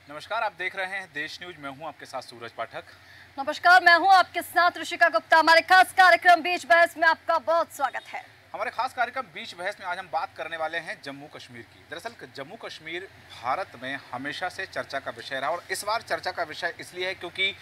नमस्कार, आप देख रहे हैं देश न्यूज। मैं हूं आपके साथ सूरज पाठक। नमस्कार, मैं हूं आपके साथ ऋषिका गुप्ता। हमारे खास कार्यक्रम बीच बहस में आपका बहुत स्वागत है। हमारे खास कार्यक्रम बीच बहस में आज हम बात करने वाले हैं जम्मू कश्मीर की। दरअसल जम्मू कश्मीर भारत में हमेशा से चर्चा का विषय रहा और इस बार चर्चा का विषय इसलिए है क्योंकि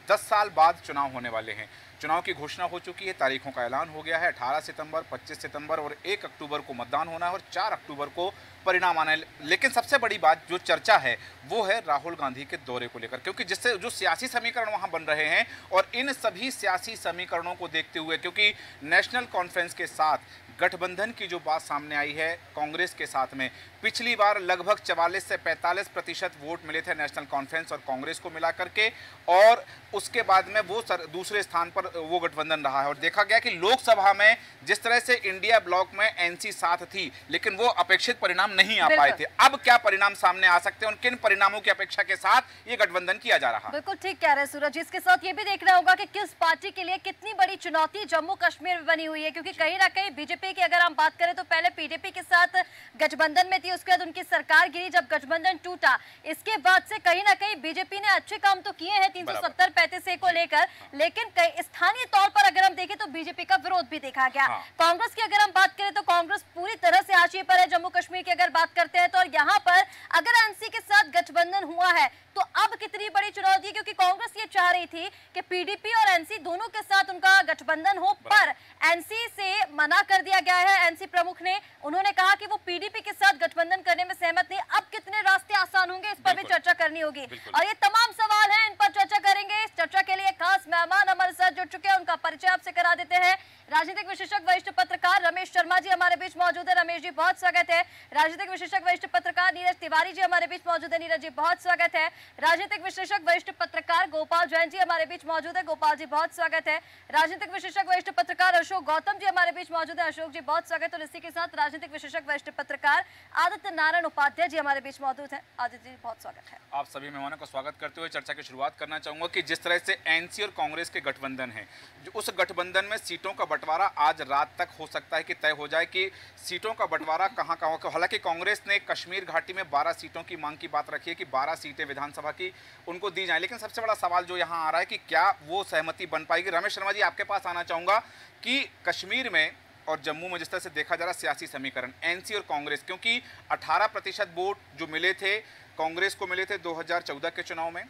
10 साल बाद चुनाव होने वाले हैं। चुनाव की घोषणा हो चुकी है, तारीखों का ऐलान हो गया है। 18 सितंबर, 25 सितंबर और 1 अक्टूबर को मतदान होना है और 4 अक्टूबर को परिणाम आना है। लेकिन सबसे बड़ी बात जो चर्चा है वो है राहुल गांधी के दौरे को लेकर, क्योंकि जिससे जो सियासी समीकरण वहां बन रहे हैं और इन सभी सियासी समीकरणों को देखते हुए, क्योंकि नेशनल कॉन्फ्रेंस के साथ गठबंधन की जो बात सामने आई है कांग्रेस के साथ में, पिछली बार लगभग 44 से 45% वोट मिले थे नेशनल कॉन्फ्रेंस और कांग्रेस को मिला करके, और उसके बाद में वो दूसरे स्थान पर वो गठबंधन रहा है। और देखा गया कि लोकसभा में जिस तरह से इंडिया ब्लॉक में एनसी साथ थी, लेकिन वो अपेक्षित परिणाम नहीं आ पाए थे। अब क्या परिणाम सामने आ सकते हैं और किन परिणामों की अपेक्षा के साथ ये गठबंधन किया जा रहा है? बिल्कुल ठीक कह रहे हैं सूरज। इसके साथ ये भी देखना होगा कि किस पार्टी के लिए कितनी बड़ी चुनौती जम्मू कश्मीर में बनी हुई है, क्योंकि कहीं ना कहीं बीजेपी की अगर हम बात करें तो पहले पीडीपी के साथ गठबंधन में थी, उसके बाद उनकी सरकार गिरी। जब गठबंधन टूटा, इसके बाद से कहीं ना कहीं बीजेपी ने अच्छे काम तो किए हैं 370-35 को लेकर, लेकिन स्थानीय तौर पर अगर हम देखें तो बीजेपी का विरोध भी देखा गया। कांग्रेस की अगर हम बात करें तो कांग्रेस पूरी तरह से हाशिए पर है। जम्मू कश्मीर की अगर बात करते हैं तो यहाँ पर अगर एनसी के साथ गठबंधन हुआ है तो अब कितनी बड़ी चुनौती है, क्योंकि कांग्रेस ये चाह रही थी कि पीडीपी और एनसी दोनों के साथ उनका गठबंधन हो, पर एनसी से मना कर दिया गया है। एनसी प्रमुख ने उन्होंने कहा कि वो पीडीपी के साथ गठबंधन करने में सहमत नहीं। अब कितने रास्ते आसान होंगे, इस पर भी चर्चा करनी होगी और ये तमाम सवाल हैं, इन पर चर्चा करेंगे। इस चर्चा के लिए खास मेहमान हमारे साथ जुड़ चुके हैं, उनका परिचय आपसे करा देते हैं। राजनीतिक विशेषज्ञ वरिष्ठ पत्रकार रमेश शर्मा जी हमारे बीच मौजूद है। रमेश जी बहुत स्वागत है। राजनीतिक विशेषज्ञ वरिष्ठ पत्रकार नीरज तिवारी जी हमारे बीच मौजूद है। नीरज जी बहुत स्वागत है। राजनीतिक विशेषज्ञ वरिष्ठ पत्रकार गोपाल जैन जी हमारे बीच मौजूद है। गोपाल जी बहुत स्वागत है। राजनीतिक विशेषज्ञ वरिष्ठ पत्रकार अशोक गौतम जी हमारे बीच मौजूद है। अशोक जी बहुत स्वागत है। और इसी के साथ राजनीतिक विशेषज्ञ वरिष्ठ पत्रकार आदित्य नारायण उपाध्याय जी हमारे बीच मौजूद है। आदित्य जी बहुत स्वागत है। आप सभी मेहमानों का स्वागत करते हुए चर्चा की शुरुआत करना चाहूंगा कि जिस तरह से एनसी और कांग्रेस के गठबंधन है, जो उस गठबंधन में सीटों का बंटवारा आज रात तक हो सकता है कि तय हो जाए कि सीटों का बंटवारा कहां कहां होगा। हालांकि कांग्रेस ने कश्मीर घाटी में 12 सीटों की मांग की बात रखी है कि 12 सीटें विधानसभा की उनको दी जाए, लेकिन सबसे बड़ा सवाल जो यहां आ रहा है कि क्या वो सहमति बन पाएगी। रमेश शर्मा जी, आपके पास आना चाहूंगा कि कश्मीर में और जम्मू में जिस तरह से देखा जा रहा सियासी समीकरण एनसी और कांग्रेस, क्योंकि 18% वोट जो मिले थे कांग्रेस को मिले थे 2014 के चुनाव में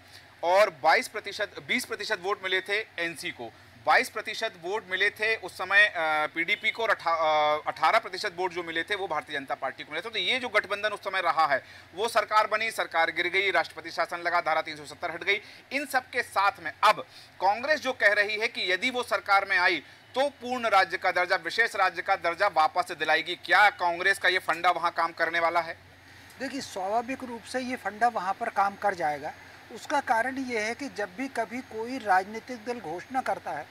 और 20% वोट मिले थे एनसी को, 22% वोट मिले थे उस समय पीडीपी को और 18% वोट जो मिले थे वो भारतीय जनता पार्टी को मिले थे। तो ये जो गठबंधन उस समय रहा है, वो सरकार बनी, सरकार गिर गई, राष्ट्रपति शासन लगा, धारा 370 हट गई। इन सब के साथ में अब कांग्रेस जो कह रही है कि यदि वो सरकार में आई तो पूर्ण राज्य का दर्जा, विशेष राज्य का दर्जा वापस दिलाएगी। क्या कांग्रेस का ये फंडा वहां काम करने वाला है? देखिए, स्वाभाविक रूप से ये फंडा वहाँ पर काम कर जाएगा। उसका कारण ये है कि जब भी कभी कोई राजनीतिक दल घोषणा करता है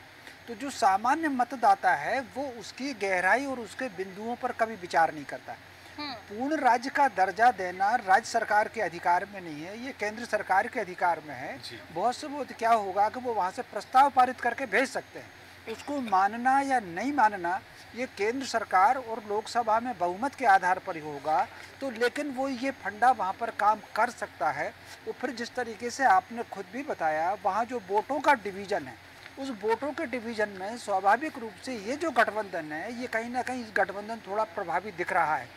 तो जो सामान्य मतदाता है वो उसकी गहराई और उसके बिंदुओं पर कभी विचार नहीं करता। पूर्ण राज्य का दर्जा देना राज्य सरकार के अधिकार में नहीं है, ये केंद्र सरकार के अधिकार में है। बहुत से वो क्या होगा कि वो वहाँ से प्रस्ताव पारित करके भेज सकते हैं, उसको मानना या नहीं मानना ये केंद्र सरकार और लोकसभा में बहुमत के आधार पर ही होगा। तो लेकिन वो ये फंडा वहाँ पर काम कर सकता है। वो फिर जिस तरीके से आपने खुद भी बताया, वहाँ जो वोटों का डिवीज़न है, उस वोटों के डिवीज़न में स्वाभाविक रूप से ये जो गठबंधन है, ये कहीं ना कहीं इस गठबंधन थोड़ा प्रभावी दिख रहा है।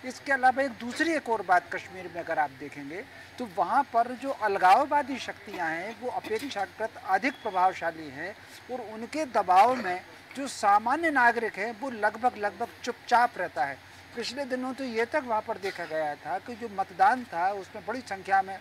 इसके अलावा एक और बात कश्मीर में अगर आप देखेंगे तो वहाँ पर जो अलगाववादी शक्तियाँ हैं वो अपेक्षाकृत अधिक प्रभावशाली हैं और उनके दबाव में जो सामान्य नागरिक है वो लगभग चुपचाप रहता है। पिछले दिनों तो ये तक वहाँ पर देखा गया था कि जो मतदान था उसमें बड़ी संख्या में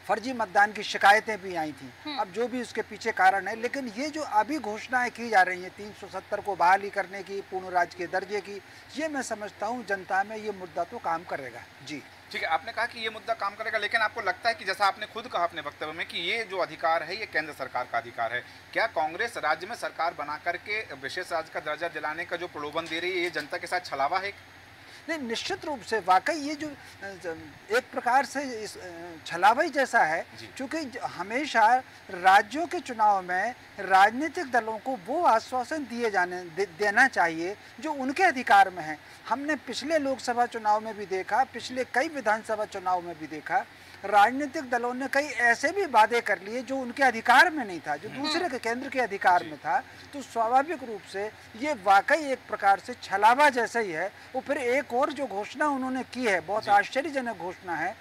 फर्जी मतदान की शिकायतें भी आई थी। अब जो भी उसके पीछे कारण है, लेकिन ये जो अभी घोषणाएं की जा रही हैं 370 को बहाली करने की, पूर्ण राज्य के दर्जे की, ये मैं समझता हूँ जनता में ये मुद्दा तो काम करेगा। जी ठीक है, आपने कहा कि ये मुद्दा काम करेगा, लेकिन आपको लगता है कि जैसा आपने खुद कहा अपने वक्तव्य में कि ये जो अधिकार है ये केंद्र सरकार का अधिकार है, क्या कांग्रेस राज्य में सरकार बना करके विशेष राज्य का दर्जा दिलाने का जो प्रलोभन दे रही है ये जनता के साथ छलावा है? नहीं, निश्चित रूप से वाकई ये जो एक प्रकार से छलावाई जैसा है, क्योंकि हमेशा राज्यों के चुनाव में राजनीतिक दलों को वो आश्वासन देना चाहिए जो उनके अधिकार में है। हमने पिछले लोकसभा चुनाव में भी देखा, पिछले कई विधानसभा चुनाव में भी देखा, राजनीतिक दलों ने कई ऐसे भी वादे कर लिए जो उनके अधिकार में नहीं था, जो दूसरे के केंद्र के अधिकार में था। तो स्वाभाविक रूप से ये वाकई एक प्रकार से छलावा जैसा ही है। वो फिर एक और जो घोषणा उन्होंने की है, बहुत आश्चर्यजनक घोषणा है।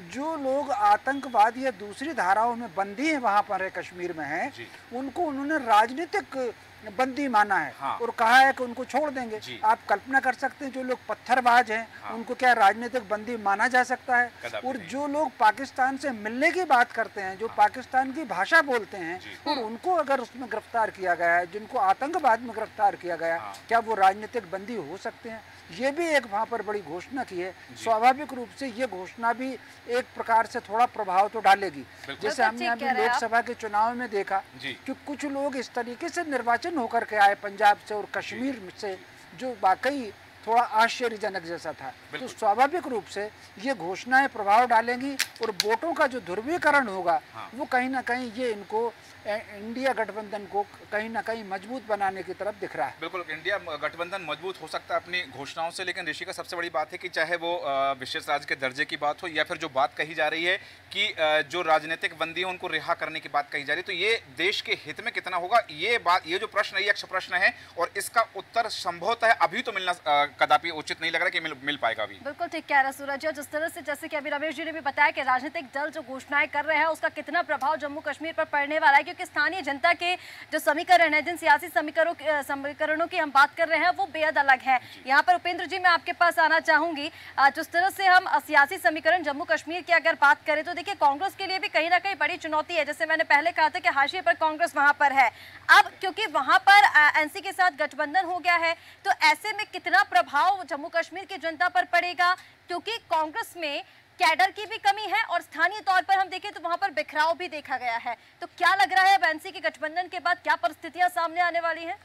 जो लोग आतंकवाद या दूसरी धाराओं में बंदी हैं, वहां पर है, कश्मीर में है, उनको उन्होंने राजनीतिक बंदी माना है। हाँ। और कहा है कि उनको छोड़ देंगे। आप कल्पना कर सकते हैं, जो लोग पत्थरबाज हैं, हाँ। उनको क्या राजनीतिक बंदी माना जा सकता है? और जो लोग पाकिस्तान से मिलने की बात करते हैं, जो पाकिस्तान की भाषा बोलते हैं, और उनको अगर उसमें गिरफ्तार किया गया है, जिनको आतंकवाद में गिरफ्तार किया गया, क्या वो राजनीतिक बंदी हो सकते हैं? ये भी एक वहाँ पर बड़ी घोषणा की है। स्वाभाविक रूप से ये घोषणा भी एक प्रकार से थोड़ा प्रभाव तो डालेगी। जैसे हमने अभी लोकसभा के चुनाव में देखा कि कुछ लोग इस तरीके से निर्वाचन होकर के आए पंजाब से और कश्मीर से, जो वाकई थोड़ा आश्चर्यजनक जैसा था। तो स्वाभाविक रूप से ये घोषणाएं प्रभाव डालेंगी और वोटों का जो ध्रुवीकरण होगा, वो कहीं ना कहीं ये इनको इंडिया गठबंधन को कहीं ना कहीं मजबूत बनाने की तरफ दिख रहा है। बिल्कुल, इंडिया गठबंधन मजबूत हो सकता है अपनी घोषणाओं से, लेकिन ऋषि का सबसे बड़ी बात है कि चाहे वो विशेष राज्य के दर्जे की बात हो या फिर जो बात कही जा रही है कि जो राजनीतिक बंदी है उनको रिहा करने की बात कही जा रही है, तो ये देश के हित में कितना होगा, ये जो प्रश्न है, ये यक्ष प्रश्न है और इसका उत्तर संभवतः अभी तो मिलना कदापि उचित नहीं लग रहा कि मिल पाएगा अभी। बिल्कुल ठीक कह रहा है सूरज। जिस तरह से, जैसे कि अभी रमेश जी ने भी बताया कि राजनीतिक दल जो घोषणाएं कर रहे हैं उसका कितना प्रभाव जम्मू कश्मीर पर पड़ने वाला है, क्योंकि स्थानीय जनता के जो समीकरण है, जिन सियासी समीकरणों की हम बात कर रहे हैं, वो बेहद अलग है। यहाँ पर उपेंद्र जी, मैं आपके पास आना चाहूंगी। जिस तरह से हम सियासी समीकरण जम्मू कश्मीर की अगर बात करें तो देखिए, कांग्रेस के लिए भी कहीं ना कहीं बड़ी चुनौती है। जैसे मैंने पहले कहा था कि हाशिए पर कांग्रेस वहां पर है। अब क्योंकि वहां पर एनसी के साथ गठबंधन हो गया है, तो ऐसे में कितना प्रभाव जम्मू कश्मीर की जनता पर पड़ेगा, क्योंकि कांग्रेस में कैडर की भी कमी है और स्थानीय तौर पर हम देखें तो वहां पर बिखराव भी देखा गया है। तो क्या लग रहा है अब एनसी के गठबंधन के बाद क्या परिस्थितियां सामने आने वाली हैं?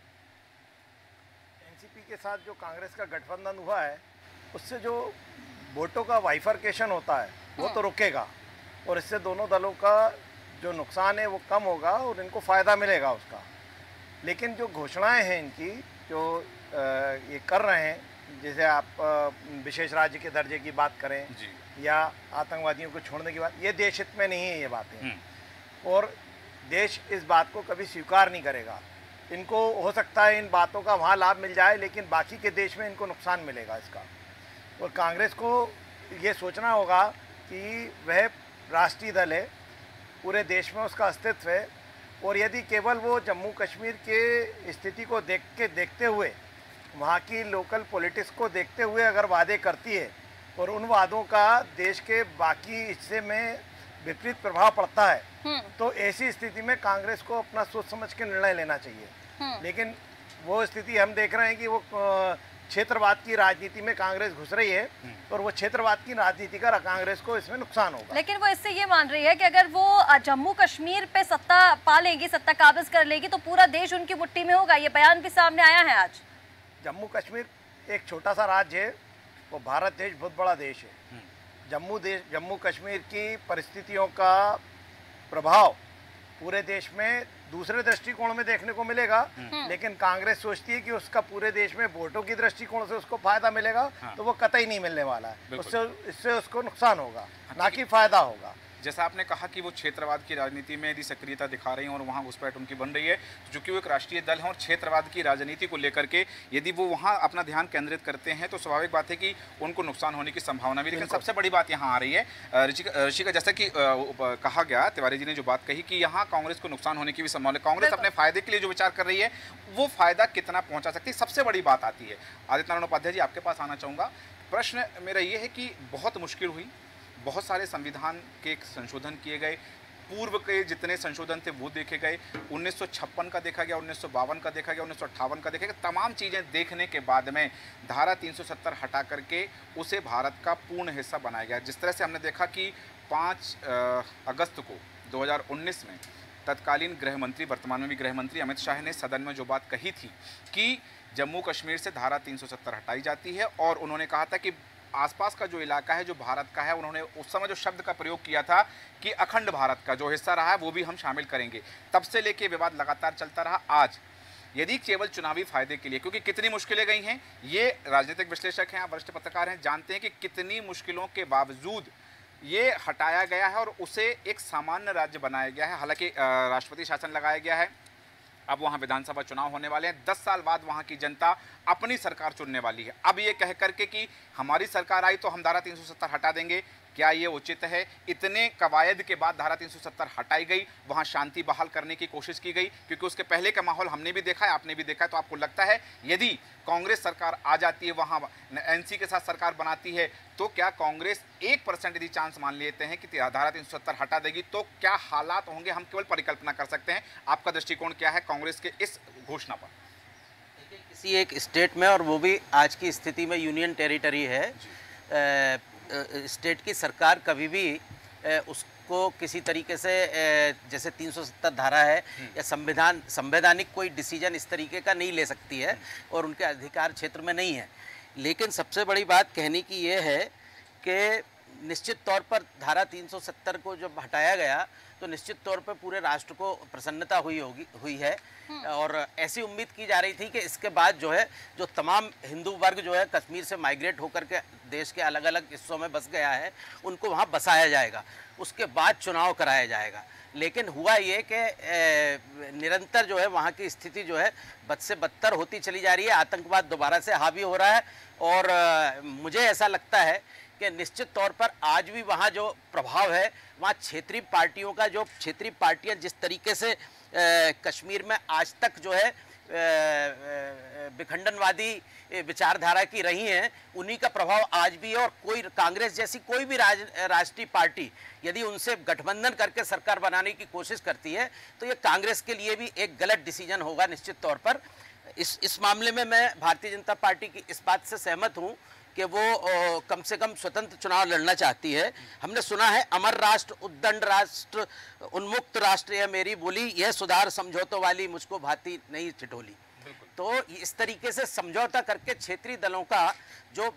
एनसीपी के साथ जो कांग्रेस का गठबंधन हुआ है, उससे जो वोटों का वाइफरकेशन होता है वो तो रुकेगा और इससे दोनों दलों का जो नुकसान है वो कम होगा और इनको फ़ायदा मिलेगा उसका। लेकिन जो घोषणाएं हैं इनकी, जो ये कर रहे हैं, जैसे आप विशेष राज्य के दर्जे की बात करें या आतंकवादियों को छोड़ने की बात, ये देश हित में नहीं है ये बातें, और देश इस बात को कभी स्वीकार नहीं करेगा। इनको हो सकता है इन बातों का वहाँ लाभ मिल जाए, लेकिन बाकी के देश में इनको नुकसान मिलेगा इसका। और कांग्रेस को ये सोचना होगा कि वह राष्ट्रीय दल है, पूरे देश में उसका अस्तित्व है, और यदि केवल वो जम्मू कश्मीर के स्थिति को देखते हुए, वहाँ की लोकल पॉलिटिक्स को देखते हुए अगर वादे करती है और उन वादों का देश के बाकी हिस्से में विपरीत प्रभाव पड़ता है, तो ऐसी स्थिति में कांग्रेस को अपना सोच समझ के निर्णय लेना चाहिए। लेकिन वो स्थिति हम देख रहे हैं कि वो क्षेत्रवाद की राजनीति में कांग्रेस घुस रही है और वो क्षेत्रवाद की राजनीति का कांग्रेस को इसमें नुकसान होगा। लेकिन वो इससे ये मान रही है कि अगर वो जम्मू कश्मीर पे सत्ता पा लेगी, सत्ता काबिज कर लेगी, तो पूरा देश उनकी मुट्ठी में होगा। ये बयान भी सामने आया है आज। जम्मू कश्मीर एक छोटा सा राज्य है, वो भारत देश बहुत बड़ा देश है। जम्मू कश्मीर की परिस्थितियों का प्रभाव पूरे देश में दूसरे दृष्टिकोण में देखने को मिलेगा, लेकिन कांग्रेस सोचती है कि उसका पूरे देश में वोटों की दृष्टिकोण से उसको फायदा मिलेगा। तो वो कतई नहीं मिलने वाला है, इससे उसको नुकसान होगा, ना कि फायदा होगा। जैसा आपने कहा कि वो क्षेत्रवाद की राजनीति में यदि सक्रियता दिखा रही हैं और वहाँ घुसपैठ उनकी बन रही है, तो चूंकि वो एक राष्ट्रीय दल है और क्षेत्रवाद की राजनीति को लेकर के यदि वो वहाँ अपना ध्यान केंद्रित करते हैं, तो स्वाभाविक बात है कि उनको नुकसान होने की संभावना भी। लेकिन सबसे बड़ी बात यहाँ आ रही है ऋषि का, जैसा कि कहा गया, तिवारी जी ने जो बात कही कि यहाँ कांग्रेस को नुकसान होने की भी संभावना। कांग्रेस अपने फायदे के लिए जो विचार कर रही है, वो फायदा कितना पहुँचा सकती है, सबसे बड़ी बात आती है। आदित्य नारायण उपाध्याय जी, आपके पास आना चाहूँगा। प्रश्न मेरा ये है कि बहुत मुश्किल हुई, बहुत सारे संविधान के संशोधन किए गए, पूर्व के जितने संशोधन थे वो देखे गए, 1956 का देखा गया, 1952 का देखा गया, 1958 का देखा गया। तमाम चीज़ें देखने के बाद में धारा 370 हटा करके उसे भारत का पूर्ण हिस्सा बनाया गया। जिस तरह से हमने देखा कि 5 अगस्त को 2019 में तत्कालीन गृह मंत्री, वर्तमान में भी गृह मंत्री अमित शाह ने सदन में जो बात कही थी कि जम्मू कश्मीर से धारा 370 हटाई जाती है, और उन्होंने कहा था कि आसपास का जो इलाका है, जो भारत का है, उन्होंने उस समय जो शब्द का प्रयोग किया था कि अखंड भारत का जो हिस्सा रहा है वो भी हम शामिल करेंगे। तब से लेके विवाद लगातार चलता रहा। आज यदि केवल चुनावी फायदे के लिए, क्योंकि कितनी मुश्किलें गई हैं, ये राजनीतिक विश्लेषक हैं, वरिष्ठ पत्रकार हैं, जानते हैं कि कितनी मुश्किलों के बावजूद ये हटाया गया है और उसे एक सामान्य राज्य बनाया गया है। हालांकि राष्ट्रपति शासन लगाया गया है, अब वहाँ विधानसभा चुनाव होने वाले हैं। 10 साल बाद वहाँ की जनता अपनी सरकार चुनने वाली है। अब ये कह करके कि हमारी सरकार आई तो हम धारा 370 हटा देंगे, क्या ये उचित है? इतने कवायद के बाद धारा 370 हटाई गई, वहाँ शांति बहाल करने की कोशिश की गई, क्योंकि उसके पहले का माहौल हमने भी देखा है, आपने भी देखा है। तो आपको लगता है यदि कांग्रेस सरकार आ जाती है, वहाँ एनसी के साथ सरकार बनाती है, तो क्या कांग्रेस 1% यदि चांस मान लेते हैं कि धारा 370 हटा देगी, तो क्या हालात होंगे? हम केवल परिकल्पना कर सकते हैं। आपका दृष्टिकोण क्या है कांग्रेस के इस घोषणा पर? किसी एक स्टेट में, और वो भी आज की स्थिति में यूनियन टेरिटरी है, स्टेट की सरकार कभी भी उसको किसी तरीके से जैसे 370 धारा है या संवैधानिक कोई डिसीजन इस तरीके का नहीं ले सकती है और उनके अधिकार क्षेत्र में नहीं है। लेकिन सबसे बड़ी बात कहने की ये है कि निश्चित तौर पर धारा 370 को जब हटाया गया तो निश्चित तौर पर पूरे राष्ट्र को प्रसन्नता हुई है और ऐसी उम्मीद की जा रही थी कि इसके बाद जो है, जो तमाम हिंदू वर्ग जो है कश्मीर से माइग्रेट होकर के देश के अलग अलग हिस्सों में बस गया है, उनको वहाँ बसाया जाएगा, उसके बाद चुनाव कराया जाएगा। लेकिन हुआ ये कि निरंतर जो है वहाँ की स्थिति जो है बद से बदतर होती चली जा रही है, आतंकवाद दोबारा से हावी हो रहा है और मुझे ऐसा लगता है कि निश्चित तौर पर आज भी वहाँ जो प्रभाव है, वहाँ क्षेत्रीय पार्टियों का, जो क्षेत्रीय पार्टियाँ जिस तरीके से कश्मीर में आज तक जो है विखंडनवादी विचारधारा की रही हैं, उन्हीं का प्रभाव आज भी है। और कोई कांग्रेस जैसी कोई भी राष्ट्रीय पार्टी यदि उनसे गठबंधन करके सरकार बनाने की कोशिश करती है तो ये कांग्रेस के लिए भी एक गलत डिसीजन होगा निश्चित तौर पर। इस मामले में मैं भारतीय जनता पार्टी की इस बात से सहमत हूँ कि वो कम से कम स्वतंत्र चुनाव लड़ना चाहती है। हमने सुना है अमर राष्ट्र, उद्दंड राष्ट्र, उन्मुक्त राष्ट्र यह मेरी बोली, यह सुधार समझौतों वाली मुझको भाती नहीं ठिठोली। तो इस तरीके से समझौता करके क्षेत्रीय दलों का जो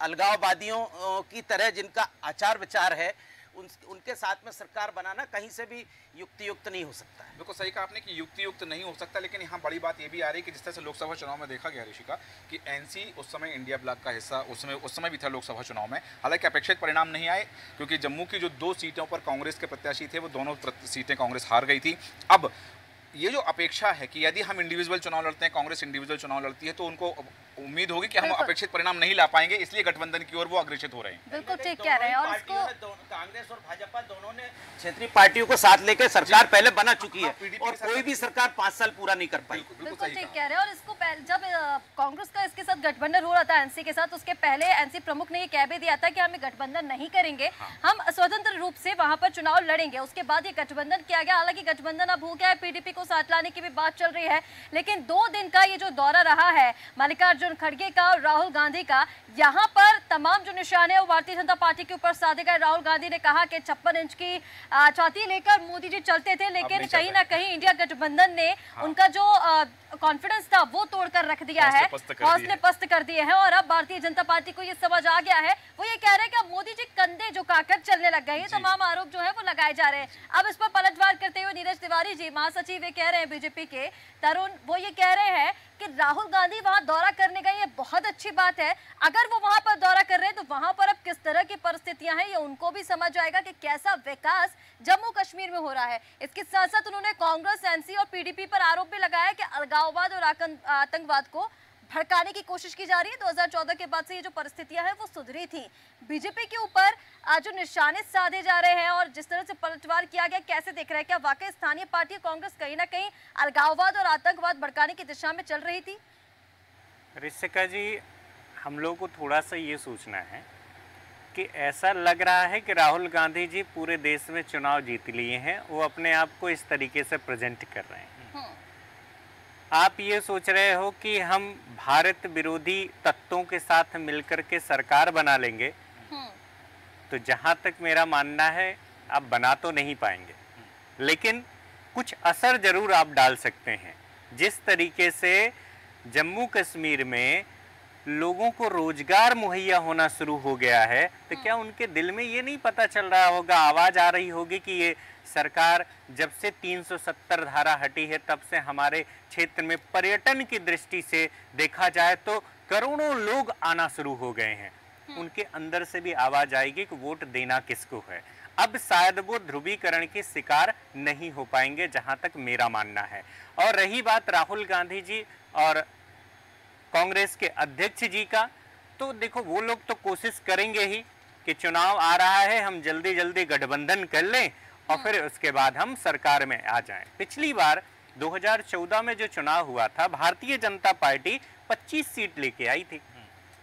अलगाववादियों की तरह जिनका आचार विचार है उनके साथ में सरकार बनाना कहीं से भी युक्त नहीं हो सकता है। बिल्कुल सही कहा आपने कि युक्त नहीं हो सकता, लेकिन यहाँ बड़ी बात ये भी आ रही है कि जिस तरह से लोकसभा चुनाव में देखा गया ऋषिका कि एनसी उस समय इंडिया ब्लॉक का हिस्सा उस समय भी था लोकसभा चुनाव में। हालांकि अपेक्षित परिणाम नहीं आए, क्योंकि जम्मू की जो 2 सीटों पर कांग्रेस के प्रत्याशी थे वो दोनों सीटें कांग्रेस हार गई थी। अब ये जो अपेक्षा है कि यदि हम इंडिविजुअल चुनाव लड़ते हैं, कांग्रेस इंडिविजुअल चुनाव लड़ती है, तो उनको उम्मीद होगी कि हम अपेक्षित परिणाम नहीं ला पाएंगे, इसलिए गठबंधन की ओर वो अग्रसर हो रहे हैं। बिल्कुल ठीक कह रहे हैं। और इसको कांग्रेस और भाजपा दोनों ने क्षेत्रीय पार्टियों को साथ लेकर सरकार पहले बना चुकी है और कोई भी सरकार 5 साल पूरा नहीं कर पाई। बिल्कुल ठीक कह रहे हैं। और इसको जब कांग्रेस का इसके साथ गठबंधन हो रहा था एनसी के साथ, उसके पहले एनसी प्रमुख ने ये कह भी दिया था कि हम गठबंधन नहीं करेंगे, हम स्वतंत्र रूप से वहां पर चुनाव लड़ेंगे। उसके बाद ये गठबंधन किया गया। हालांकि गठबंधन अब हो गया है, पीडीपी को साथ लाने की भी बात चल रही है, लेकिन 2 दिन का ये जो दौरा रहा है मल्लिकार्जुन खड़गे का और राहुल गांधी का, यहाँ पर तमाम जो निशाने हैं वो भारतीय जनता पार्टी के ऊपर साधे गए। राहुल गांधी ने कहा कि 56 इंच की छाती लेकर मोदी जी चलते थे, लेकिन कहीं ना कहीं इंडिया गठबंधन ने उनका जो कॉन्फिडेंस था वो तोड़कर रख दिया है, हौसले पस्त कर दिए हैं। और अब भारतीय जनता पार्टी को ये समझ आ गया है, वो ये कह रहे हैं कि अब मोदी जी कंधे झुकाकर चलने लग गए। ये तमाम आरोप जो है वो लगाए जा रहे हैं। अब इस पर पलटवार करते हुए नीरज तिवारी जी, महासचिव, ये कह रहे हैं बीजेपी के तरुण, वो ये कह रहे हैं कि राहुल गांधी वहां दौरा करने गए, ये बहुत अच्छी बात है। अगर वो वहां पर दौरा कर रहे हैं तो वहां पर अब किस तरह की परिस्थितियां हैं ये उनको भी समझ आएगा कि कैसा विकास जम्मू कश्मीर में हो रहा है। इसके साथ साथ उन्होंने कांग्रेस, एनसी और पीडीपी पर आरोप भी लगाया कि अलगाववाद और आतंकवाद को भड़काने की कोशिश की जा रही है। 2014 के बाद से ये जो परिस्थितियां हैं वो सुधरी थी। बीजेपी के ऊपर जो निशाने साधे जा रहे हैं और जिस तरह से पलटवार किया गया, कैसे देख रहे हैं? क्या वाकई स्थानीय पार्टी कांग्रेस कहीं ना कहीं अलगाववाद और आतंकवाद भड़काने की दिशा में चल रही थी? ऋषिका जी, हम लोग को थोड़ा सा ये सोचना है कि ऐसा लग रहा है कि राहुल गांधी जी पूरे देश में चुनाव जीत लिए हैं, वो अपने आप को इस तरीके से प्रेजेंट कर रहे हैं। आप ये सोच रहे हो कि हम भारत विरोधी तत्वों के साथ मिलकर के सरकार बना लेंगे, तो जहां तक मेरा मानना है आप बना तो नहीं पाएंगे, लेकिन कुछ असर जरूर आप डाल सकते हैं। जिस तरीके से जम्मू कश्मीर में लोगों को रोजगार मुहैया होना शुरू हो गया है, तो क्या उनके दिल में ये नहीं पता चल रहा होगा, आवाज आ रही होगी कि ये सरकार जब से 370 धारा हटी है तब से हमारे क्षेत्र में पर्यटन की दृष्टि से देखा जाए तो करोड़ों लोग आना शुरू हो गए हैं। उनके अंदर से भी आवाज आएगी कि वोट देना किसको है। अब शायद वो ध्रुवीकरण के शिकार नहीं हो पाएंगे, जहां तक मेरा मानना है। और रही बात राहुल गांधी जी और कांग्रेस के अध्यक्ष जी का, तो देखो वो लोग तो कोशिश करेंगे ही कि चुनाव आ रहा है, हम जल्दी जल्दी गठबंधन कर लें और फिर उसके बाद हम सरकार में आ जाएं। पिछली बार 2014 में जो चुनाव हुआ था, भारतीय जनता पार्टी 25 सीट लेके आई थी,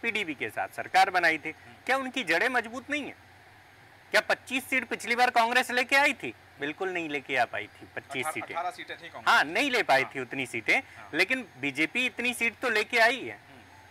पीडीपी के साथ सरकार बनाई थी। क्या उनकी जड़ें मजबूत नहीं है? क्या 25 सीट पिछली बार कांग्रेस लेके आई थी? बिल्कुल नहीं लेके आ पाई थी 25 सीटें। 18 सीटें थी कांग्रेस। हाँ, नहीं ले पाई थी उतनी सीटें, लेकिन बीजेपी इतनी सीट तो लेके आई है।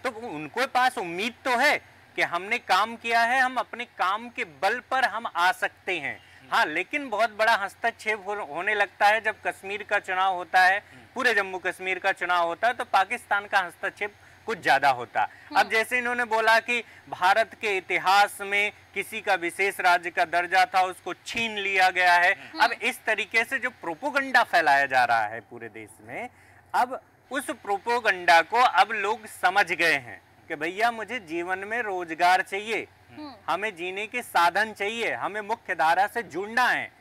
तो उनको पास उम्मीद तो है कि हमने काम किया है, हम अपने काम के बल पर हम आ सकते हैं। हाँ, लेकिन बहुत बड़ा हस्तक्षेप होने लगता है जब कश्मीर का चुनाव होता है, पूरे जम्मू कश्मीर का चुनाव होता है, तो पाकिस्तान का हस्तक्षेप कुछ ज्यादा होता। अब जैसे इन्होंने बोला कि भारत के इतिहास में किसी का विशेष राज्य का दर्जा था, उसको छीन लिया गया है। अब इस तरीके से जो प्रोपोगंडा फैलाया जा रहा है पूरे देश में, अब उस प्रोपोगंडा को अब लोग समझ गए हैं कि भैया मुझे जीवन में रोजगार चाहिए, हमें जीने के साधन चाहिए, हमें मुख्य धारा से जुड़ना है।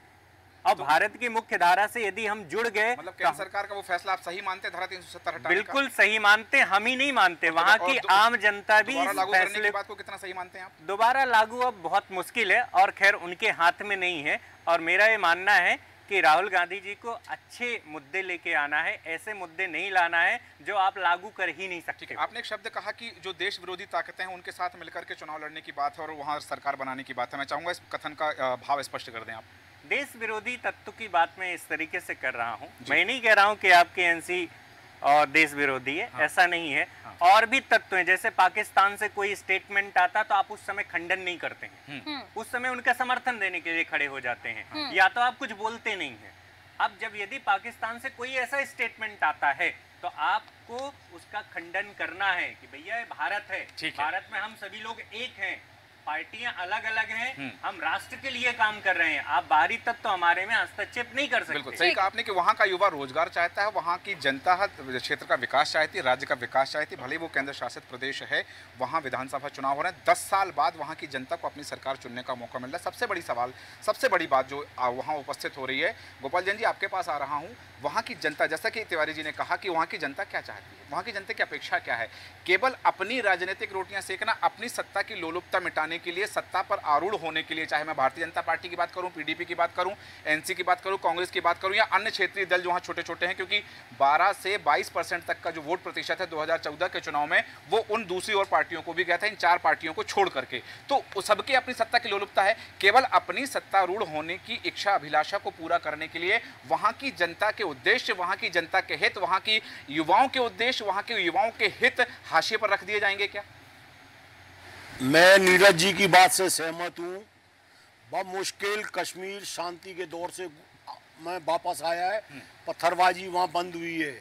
और तो भारत की मुख्य धारा से यदि हम जुड़ गए, मतलब केंद्र सरकार का वो फैसला आप सही मानते, धारा 370 हटाने बिल्कुल सही मानते, हम ही नहीं मानते, वहाँ की आम जनता भी दोबारा लागू करने की फैसले बात को कितना सही मानते हैं आप? दोबारा लागू अब बहुत मुश्किल है, और खैर उनके हाथ में नहीं है। और मेरा ये मानना है कि राहुल गांधी जी को अच्छे मुद्दे लेके आना है, ऐसे मुद्दे नहीं लाना है जो आप लागू कर ही नहीं सकते। आपने एक शब्द कहा कि जो देश विरोधी ताकतें हैं उनके साथ मिलकर के चुनाव लड़ने की बात है और वहाँ सरकार बनाने की बात है। मैं चाहूंगा इस कथन का भाव स्पष्ट कर दें आप। देश विरोधी तत्व की बात मैं इस तरीके से कर रहा हूं, मैं नहीं कह रहा हूं कि आपके एनसी और देश विरोधी है, ऐसा नहीं है। और भी तत्व हैं, जैसे पाकिस्तान से कोई स्टेटमेंट आता तो आप उस समय खंडन नहीं करते हैं, उस समय उनका समर्थन देने के लिए खड़े हो जाते हैं, या तो आप कुछ बोलते नहीं हैं। अब जब यदि पाकिस्तान से कोई ऐसा स्टेटमेंट आता है तो आपको उसका खंडन करना है कि भैया ये भारत है, भारत में हम सभी लोग एक हैं, पार्टियां अलग अलग हैं, हम राष्ट्र के लिए काम कर रहे हैं, आप बाहरी तत्व हमारे में हस्तक्षेप नहीं कर सकते। बिल्कुल सही कहा आपने कि वहाँ का युवा रोजगार चाहता है, वहाँ की जनता क्षेत्र का विकास चाहती है, राज्य का विकास चाहती है, भले वो केंद्र शासित प्रदेश है, वहाँ विधानसभा चुनाव हो रहे हैं, 10 साल बाद वहाँ की जनता को अपनी सरकार चुनने का मौका मिल रहा है। सबसे बड़ी सवाल, सबसे बड़ी बात जो वहाँ उपस्थित हो रही है, गोपाल जैन जी आपके पास आ रहा हूँ, वहाँ की जनता, जैसा कि तिवारी जी ने कहा कि वहाँ की जनता क्या चाहती है, वहाँ की जनता की अपेक्षा क्या है? केवल अपनी राजनीतिक रोटियां सेकना, अपनी सत्ता की लोलुपता मिटाने के लिए, सत्ता पर आरूढ़ होने के लिए, चाहे मैं भारतीय जनता पार्टी की बात करूं, पीडीपी की बात करूं, एनसी की बात करूं, कांग्रेस की बात करूं या अन्य क्षेत्रीय दल जो वहाँ छोटे छोटे हैं, क्योंकि 12 से 22% तक का जो वोट प्रतिशत है 2014 के चुनाव में, वो उन दूसरी और पार्टियों को भी गया था, इन 4 पार्टियों को छोड़ करके। तो सबकी अपनी सत्ता की लोलुपता है, केवल अपनी सत्तारूढ़ होने की इच्छा अभिलाषा को पूरा करने के लिए वहाँ की जनता के उद्देश्य, वहाँ की जनता के हित, वहाँ की युवाओं के उद्देश्य, वहाँ के युवाओं के हित हाशिए पर रख दिए जाएंगे क्या? मैं नीरज जी की बात से सहमत हूँ। बहुत मुश्किल कश्मीर शांति के दौर से मैं वापस आया है, पत्थरबाजी वहाँ बंद हुई है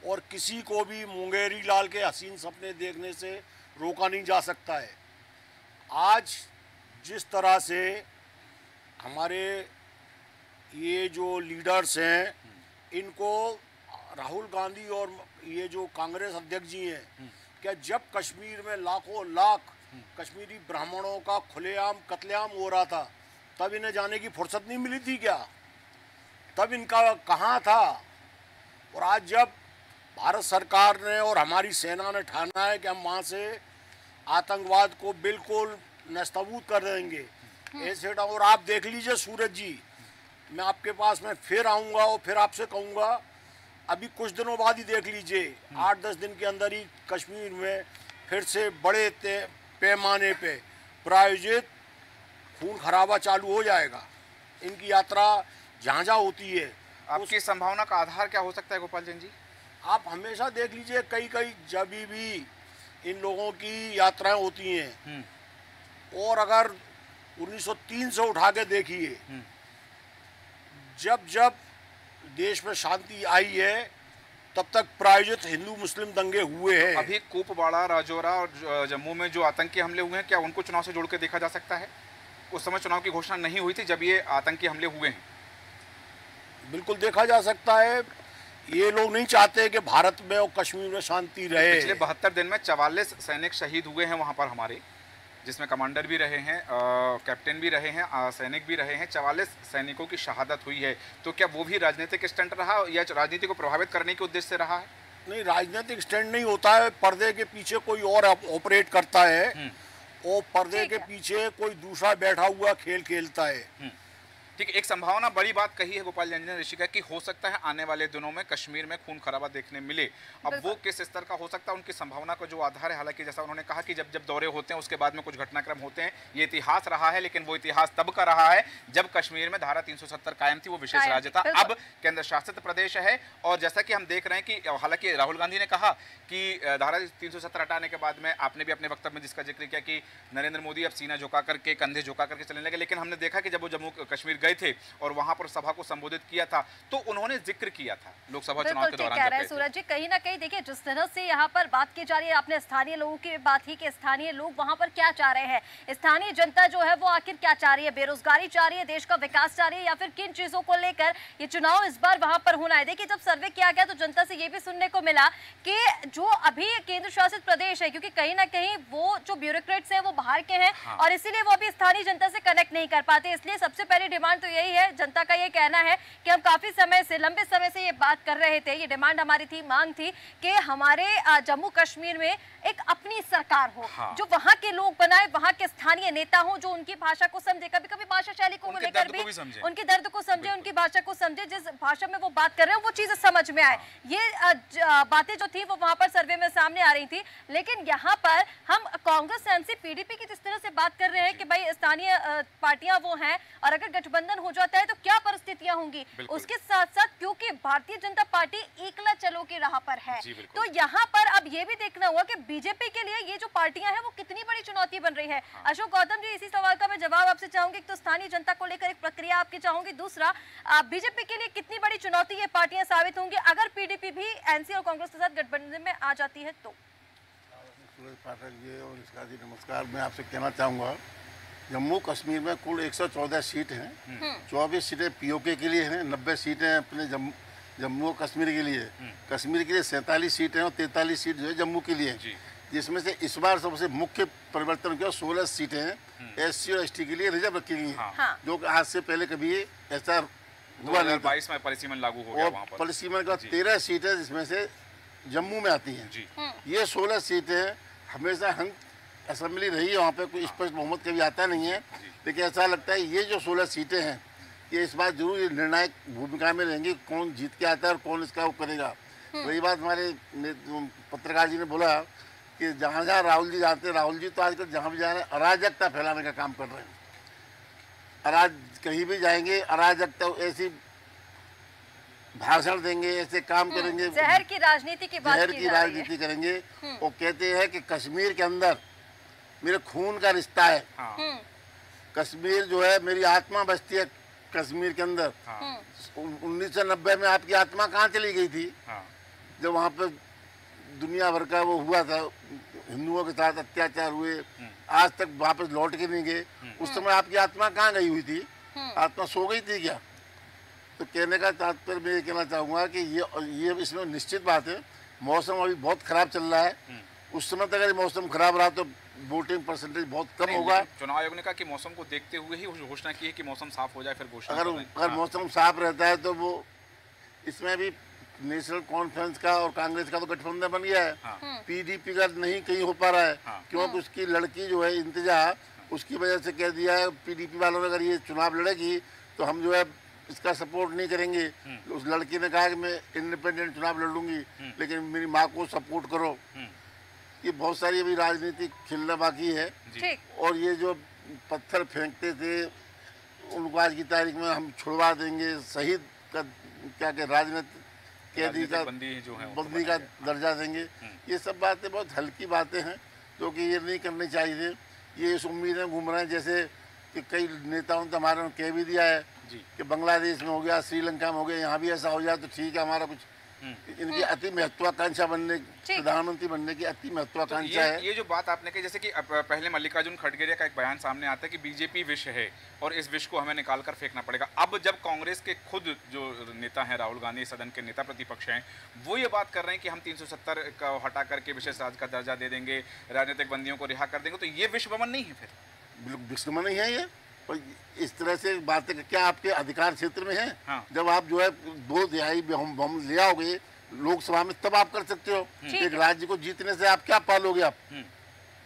और किसी को भी मुंगेरी लाल के हसीन सपने देखने से रोका नहीं जा सकता है। आज जिस तरह से हमारे ये जो लीडर्स हैं, इनको राहुल गांधी और ये जो कांग्रेस अध्यक्ष जी हैं, क्या जब कश्मीर में लाखों लाख कश्मीरी ब्राह्मणों का खुलेआम कत्लेआम हो रहा था, तब इन्हें जाने की फुर्सत नहीं मिली थी क्या? तब इनका कहाँ था? और आज जब भारत सरकार ने और हमारी सेना ने ठाना है कि हम वहाँ से आतंकवाद को बिल्कुल नस्तबूत कर देंगे, ऐसे और आप देख लीजिए सूरज जी, मैं आपके पास में फिर आऊँगा और फिर आपसे कहूँगा, अभी कुछ दिनों बाद ही देख लीजिए, 8-10 दिन के अंदर ही कश्मीर में फिर से बड़े पैमाने पे प्रायोजित खून खराबा चालू हो जाएगा। इनकी यात्रा जहाँ जहाँ होती है, आपकी संभावना का आधार क्या हो सकता है गोपाल जैन जी? आप हमेशा देख लीजिए, कई जब भी इन लोगों की यात्राएं होती हैं, और अगर 1903 से उठा के देखिए, जब जब देश में शांति आई है, तब तक प्रायोजित हिंदू मुस्लिम दंगे हुए हैं। अभी कुपवाड़ा, राजौरा और जम्मू में जो आतंकी हमले हुए हैं, क्या उनको चुनाव से जोड़ के देखा जा सकता है? उस समय चुनाव की घोषणा नहीं हुई थी जब ये आतंकी हमले हुए हैं। बिल्कुल देखा जा सकता है। ये लोग नहीं चाहते कि भारत में और कश्मीर में शांति रहे। पिछले 72 दिन में 44 सैनिक शहीद हुए हैं वहाँ पर हमारे। जिसमें कमांडर भी रहे हैं, कैप्टन भी रहे हैं, सैनिक भी रहे हैं, 44 सैनिकों की शहादत हुई है। तो क्या वो भी राजनीतिक स्टंट रहा या राजनीति को प्रभावित करने के उद्देश्य से रहा है? नहीं, राजनीतिक स्टैंड नहीं होता है, पर्दे के पीछे कोई और ऑपरेट करता है और पर्दे के पीछे कोई दूसरा बैठा हुआ खेल खेलता है। ठीक है, एक संभावना बड़ी बात कही है गोपाल रंजन ऋषिका कि हो सकता है आने वाले दिनों में कश्मीर में खून खराबा देखने मिले। अब वो किस स्तर का हो सकता है, उनकी संभावना का जो आधार है, हालांकि जैसा उन्होंने कहा कि जब जब दौरे होते हैं उसके बाद में कुछ घटनाक्रम होते हैं, ये इतिहास रहा है, लेकिन वो इतिहास तब का रहा है जब कश्मीर में धारा 370 कायम थी, वो विशेष राज्य था। अब केंद्र शासित प्रदेश है और जैसा कि हम देख रहे हैं कि हालांकि राहुल गांधी ने कहा कि धारा 370 हटाने के बाद में, आपने भी अपने वक्तव्य में जिसका जिक्र किया कि नरेंद्र मोदी अब सीना झुका करके, कंधे झुका करके चलने लगे, लेकिन हमने देखा कि जब वो जम्मू कश्मीर गए थे और वहां पर सभा को संबोधित किया था तो उन्होंने जिक्र किया था लोकसभा चुनाव के दौरान। कह रहे हैं सूरज जी, कहीं ना कहीं देखिए जिस तरह से यहाँ पर बात की जा रही है, आपने स्थानीय लोगों की बात की कि स्थानीय लोग वहां पर क्या चाह रहे हैं, स्थानीय जनता जो है वो आखिर क्या चाह रही है, बेरोजगारी चाह रही है, देश का विकास चाह रही है, या फिर किन चीजों को लेकर ये चुनाव इस बार वहां पर होना है। देखिए जब सर्वे किया गया तो जनता से ये भी सुनने को मिला कि जो अभी केंद्र शासित प्रदेश है, क्योंकि कहीं ना कहीं वो जो ब्यूरोक्रेट्स हैं वो बाहर के हैं और इसीलिए वो अभी स्थानीय जनता से कनेक्ट नहीं कर पाते, इसलिए सबसे पहली डिमांड तो यही है, जनता का ये कहना है कि हम काफी समय से, लंबे समय से ये बात कर रहे थे, ये डिमांड हमारी थी, मांग थी कि हमारे जम्मू कश्मीर में एक अपनी सरकार हो, जो वहां के लोग बनाए, वहां के स्थानीय नेता हो, जो उनकी भाषा को समझे, कभी कभी भाषा शैली को लेकर भी उनके दर्द को समझे, उनकी भाषा को समझे, जिस भाषा में वो बात कर रहे हैं वो चीजें समझ में आए। ये बातें जो थी वो वहां पर सर्वे में सामने आ रही थी। लेकिन यहाँ पर हम कांग्रेस, एनसी, पीडीपी की जिस तरह से बात कर रहे हैं कि भाई स्थानीय पार्टियां वो हैं और अगर गठबंधन हो जाता है तो क्या परिस्थितियां होंगी, उसके साथ साथ क्योंकि भारतीय जनता पार्टी एकला चलो की राह पर है, तो यहाँ पर अब ये भी देखना होगा कि बीजेपी के लिए ये जो पार्टियां हैं वो कितनी बड़ी चुनौती बन रही है। अशोक गौतम जी, इसी सवाल का मैं जवाब आपसे चाहूंगी। तो स्थानीय जनता को लेकर एक प्रक्रिया आपकी चाहूंगी, दूसरा बीजेपी के लिए कितनी बड़ी चुनौती ये पार्टियां साबित होंगी अगर पीडीपी भी एनसी और कांग्रेस के साथ गठबंधन में आ जाती है तो? सूरज पाठक जी और इसका जी नमस्कार। मैं आपसे कहना चाहूँगा, जम्मू कश्मीर में कुल 114 सीट हैं, 24 सीटें पीओके के लिए हैं, 90 सीटें अपने जम्मू कश्मीर के लिए, कश्मीर के लिए 47 सीटें और 43 सीट जो है जम्मू के लिए, जिसमें से इस बार सबसे मुख्य परिवर्तन किया, 16 सीटें हैं एससी और एसटी के लिए रिजर्व रखी गई हैं, जो कि आज से पहले कभी ऐसा हुआ नहीं था। 2022 में परिसीमन लागू हो गया वहाँ पर। परिसीमन का 13 सीटें जिसमें से जम्मू में आती हैं। ये 16 सीटें हमेशा हंग असेंबली रही है, वहाँ पे कोई स्पष्ट बहुमत कभी आता नहीं है, लेकिन ऐसा लगता है ये जो 16 सीटें हैं ये इस बार जरूर ये निर्णायक भूमिका में रहेंगी, कौन जीत के आता है और कौन इसका वो करेगा। वही बात हमारे पत्रकार जी ने बोला कि जहाँ जहाँ राहुल जी जाते हैं, राहुल जी तो आजकल जहाँ भी जा रहे हैं अराजकता फैलाने का काम कर रहे हैं। कहीं भी जाएंगे अराजकता, ऐसी भाषण देंगे, ऐसे काम करेंगे, जहर की राजनीति की बात जहर की राजनीति करेंगे। वो कहते हैं कि कश्मीर के अंदर मेरे खून का रिश्ता है, कश्मीर जो है मेरी आत्मा बसती है कश्मीर के अंदर। 1990 में आपकी आत्मा कहाँ चली गई थी जब वहाँ पे दुनिया भर का वो हुआ था, हिंदुओं के साथ अत्याचार हुए, आज तक वापस लौट के नहीं गए। उस समय आपकी आत्मा कहाँ गई हुई थी? आत्मा सो गई थी क्या? तो कहने का तात्पर्य मैं ये कहना चाहूँगा कि ये इसमें निश्चित बात है, मौसम अभी बहुत ख़राब चल रहा है। उस समय तक अगर मौसम खराब रहा तो वोटिंग परसेंटेज बहुत कम होगा। चुनाव आयोग ने कहा कि मौसम को देखते हुए ही घोषणा की है कि मौसम साफ हो जाए फिर घोषणा। अगर मौसम साफ रहता है तो वो, इसमें भी नेशनल कॉन्फ्रेंस का और कांग्रेस का तो गठबंधन बन गया है, पीडीपी का नहीं कहीं हो पा रहा है, क्योंकि उसकी लड़की जो है इंतजार, उसकी वजह से कह दिया है पीडीपी वालों ने अगर ये चुनाव लड़ेगी तो हम जो है इसका सपोर्ट नहीं करेंगे। उस लड़की ने कहा कि मैं इंडिपेंडेंट चुनाव लड़ूंगी, लेकिन मेरी माँ को सपोर्ट करो। ये बहुत सारी अभी राजनीति खेलना बाकी है। और ये जो पत्थर फेंकते थे उनको आज की तारीख में हम छुड़वा देंगे, शहीद का क्या क्या राजनीति कैदी का बंदी का दर्जा देंगे, ये सब बातें बहुत हल्की बातें हैं जो कि ये नहीं करनी चाहिए। ये इस उम्मीद में घूम रहे हैं जैसे कि कई नेताओं ने तो हमारे कह भी दिया है कि बांग्लादेश में हो गया, श्रीलंका में हो गया, यहाँ भी ऐसा हो जाए तो ठीक है, हमारा कुछ इनकी अति महत्वाकांक्षा बनने, प्रधानमंत्री बनने की अति महत्वाकांक्षा है। ये जो बात आपने कही, जैसे कि पहले मल्लिकार्जुन खड़गे का एक बयान सामने आता है कि बीजेपी विष है और इस विष को हमें निकाल कर फेंकना पड़ेगा। अब जब कांग्रेस के खुद जो नेता हैं, राहुल गांधी सदन के नेता प्रतिपक्ष हैं, वो ये बात कर रहे हैं कि हम 370 का हटा करके विशेष राज्य का दर्जा दे देंगे, राजनीतिक बंदियों को रिहा कर देंगे, तो ये विश्व भवन नहीं है फिर? विश्व नहीं है ये। और इस तरह से बातें क्या आपके अधिकार क्षेत्र में है? हाँ। जब आप जो है 2/3 हम ले आओगे लोकसभा में, तब आप कर सकते हो। एक राज्य को जीतने से आप क्या पालोगे? आप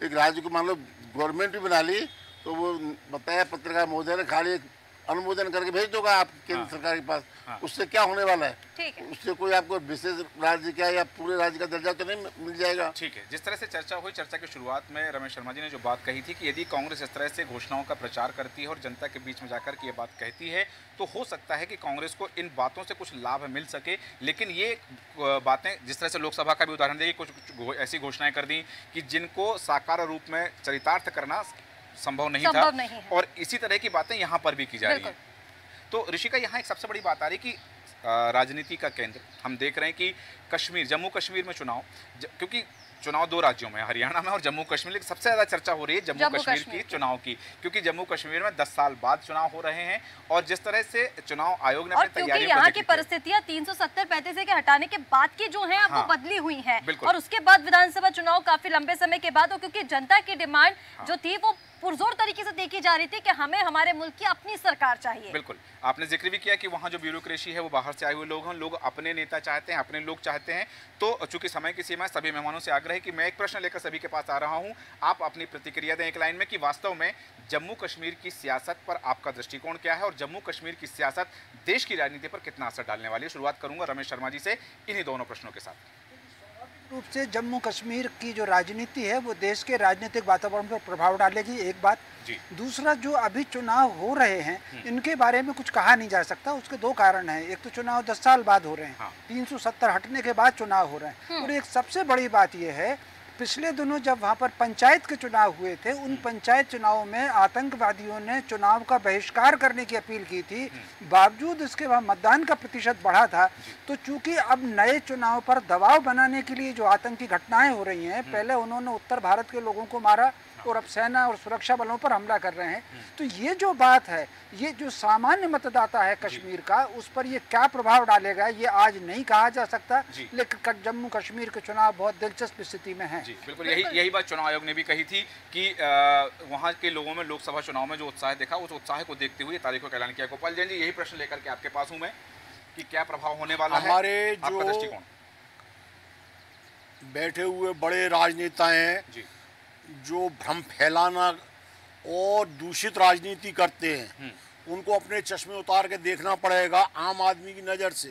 एक राज्य को मान लो गवर्नमेंट भी बना ली तो वो बताया पत्रकार महोदय ने खाली अनुमोदन करके भेज दोगा आप केंद्र सरकार के पास। उससे क्या होने वाला है? ठीक है। उससे कोई आपको विशेष राज्य का या पूरे राज्य का दर्जा तो नहीं मिल जाएगा। ठीक है। जिस तरह से चर्चा हुई, चर्चा की शुरुआत में रमेश शर्मा जी ने जो बात कही थी कि यदि कांग्रेस इस तरह से घोषणाओं का प्रचार करती है और जनता के बीच में जाकर के ये बात कहती है, तो हो सकता है कि कांग्रेस को इन बातों से कुछ लाभ मिल सके। लेकिन ये बातें, जिस तरह से लोकसभा का भी उदाहरण देगी, कुछ ऐसी घोषणाएं कर दी कि जिनको साकार रूप में चरितार्थ करना संभव नहीं था, और इसी तरह की बातें यहाँ पर भी की जा रही है। तो ऋषिका, यहाँ एक सबसे बड़ी बात आ रही कि राजनीति का केंद्र हम देख रहे हैं कि कश्मीर, जम्मू कश्मीर में चुनाव, क्योंकि चुनाव 2 राज्यों में, हरियाणा में और जम्मू कश्मीर, लेकिन सबसे ज़्यादा चर्चा हो रही है जम्मू कश्मीर की चुनाव की, क्योंकि जम्मू कश्मीर में 10 साल बाद चुनाव हो रहे हैं और जिस तरह से चुनाव आयोग ने अपनी तैयारियों यहाँ की परिस्थितियाँ 370-35 के हटाने के बाद की जो है वो बदली हुई है, और उसके बाद विधानसभा चुनाव काफी लंबे समय के बाद, क्योंकि जनता की डिमांड जो थी वो पुरजोर तरीके से देखी जा रही थी कि हमें हमारे मुल्क की अपनी सरकार चाहिए। बिल्कुल, आपने जिक्र भी किया कि वहाँ जो ब्यूरोक्रेसी है वो बाहर से आए हुए लोग हैं, लोग अपने नेता चाहते हैं, अपने लोग चाहते हैं। तो चूंकि समय की सीमा है, सभी मेहमानों से आग्रह है कि मैं एक प्रश्न लेकर सभी के पास आ रहा हूँ, आप अपनी प्रतिक्रिया दें एक लाइन में कि वास्तव में जम्मू कश्मीर की सियासत पर आपका दृष्टिकोण क्या है और जम्मू कश्मीर की सियासत देश की राजनीति पर कितना असर डालने वाली है। शुरुआत करूंगा रमेश शर्मा जी से इन्हीं दोनों प्रश्नों के साथ। रूप से जम्मू कश्मीर की जो राजनीति है वो देश के राजनीतिक वातावरण पर प्रभाव डालेगी, एक बात। दूसरा, जो अभी चुनाव हो रहे हैं इनके बारे में कुछ कहा नहीं जा सकता। उसके 2 कारण हैं। एक तो चुनाव 10 साल बाद हो रहे हैं, 370 हटने के बाद चुनाव हो रहे हैं, और एक सबसे बड़ी बात यह है, पिछले दिनों जब वहाँ पर पंचायत के चुनाव हुए थे, उन पंचायत चुनावों में आतंकवादियों ने चुनाव का बहिष्कार करने की अपील की थी, बावजूद इसके वहाँ मतदान का प्रतिशत बढ़ा था। तो चूंकि अब नए चुनाव पर दबाव बनाने के लिए जो आतंकी घटनाएं हो रही हैं, पहले उन्होंने उत्तर भारत के लोगों को मारा और अब सेना और सुरक्षा बलों पर हमला कर रहे हैं, तो ये जो बात है, ये जो सामान्य मतदाता है कश्मीर का, उस पर ये क्या प्रभाव डालेगा ये आज नहीं कहा जा सकता। लेकिन जम्मू कश्मीर के चुनाव बहुत दिलचस्प स्थिति में है। जी बिल्कुल, यही बात चुनाव आयोग ने भी कही थी कि वहाँ के लोगों में लोकसभा चुनाव में जो उत्साह देखा, उस उत्साह को देखते हुए तारीखों का ऐलान किया। गोपाल जैन जी, यही प्रश्न लेकर के आपके पास हूँ मैं कि क्या प्रभाव होने वाला है हमारे आपका दृष्टिकोण? बैठे हुए बड़े राजनेता हैं जो भ्रम फैलाना और दूषित राजनीति करते हैं, उनको अपने चश्मे उतार के देखना पड़ेगा आम आदमी की नज़र से।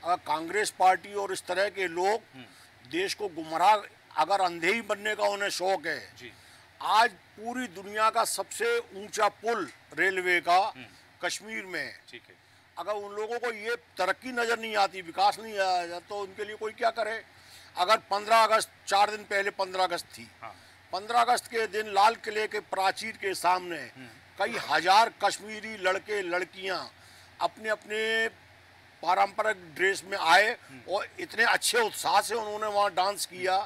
अगर कांग्रेस पार्टी और इस तरह के लोग देश को गुमराह, अगर अंधे ही बनने का उन्हें शौक है, आज पूरी दुनिया का सबसे ऊंचा पुल रेलवे का कश्मीर में है। ठीक है, अगर उन लोगों को ये तरक्की नज़र नहीं आती, विकास नहीं आया, तो उनके लिए कोई क्या करे। अगर 15 अगस्त 4 दिन पहले 15 अगस्त थी, 15 अगस्त के दिन लाल किले के प्राचीर के सामने कई हजार कश्मीरी लड़के लड़कियां अपने अपने पारंपरिक ड्रेस में आए और इतने अच्छे उत्साह से उन्होंने वहां डांस किया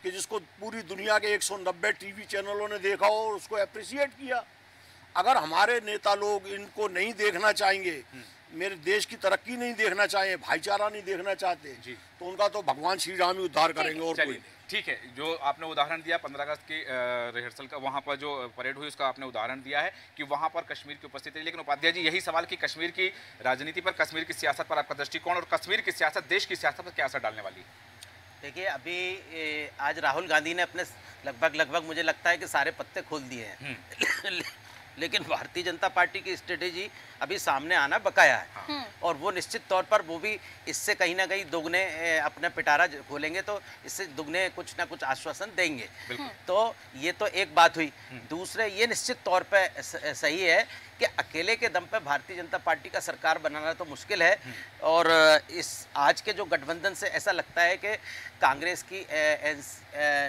कि जिसको पूरी दुनिया के 190 टीवी चैनलों ने देखा और उसको अप्रिशिएट किया। अगर हमारे नेता लोग इनको नहीं देखना चाहेंगे, मेरे देश की तरक्की नहीं देखना चाहे, भाईचारा नहीं देखना चाहते, तो उनका तो भगवान श्री राम ही उद्धार करेंगे और कोई नहीं। ठीक है, जो आपने उदाहरण दिया 15 अगस्त की रिहर्सल का, वहाँ पर जो परेड हुई उसका आपने उदाहरण दिया है कि वहाँ पर कश्मीर की उपस्थिति। लेकिन उपाध्याय जी, यही सवाल कि कश्मीर की राजनीति पर, कश्मीर की सियासत पर आपका दृष्टिकोण और कश्मीर की सियासत देश की सियासत पर क्या असर डालने वाली है? देखिए, अभी आज राहुल गांधी ने अपने लगभग मुझे लगता है कि सारे पत्ते खोल दिए हैं लेकिन भारतीय जनता पार्टी की स्ट्रेटेजी अभी सामने आना बकाया है। और वो निश्चित तौर पर वो भी इससे कहीं ना कहीं दुगने अपना पिटारा खोलेंगे, तो इससे दुगने कुछ ना कुछ आश्वासन देंगे। तो ये तो एक बात हुई। दूसरे, ये निश्चित तौर पे सही है कि अकेले के दम पे भारतीय जनता पार्टी का सरकार बनाना तो मुश्किल है, और इस आज के जो गठबंधन से ऐसा लगता है कि कांग्रेस की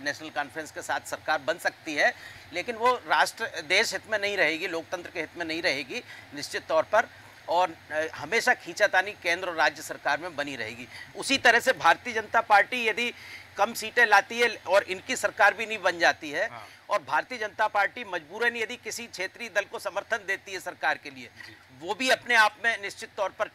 नेशनल कॉन्फ्रेंस के साथ सरकार बन सकती है, लेकिन वो राष्ट्र देश हित में नहीं रहेगी, लोकतंत्र के हित में नहीं रहेगी निश्चित तौर पर। और हमेशा खींचातानी केंद्र और राज्य सरकार में बनी रहेगी। उसी तरह से भारतीय जनता पार्टी यदि कम सीटें लाती है और इनकी सरकार भी नहीं बन जाती है, और भारतीय जनता पार्टी मजबूरन यदि किसी क्षेत्रीय दल को समर्थन देती है सरकार के लिए, वो भी अपने आप में निश्चित तौर पर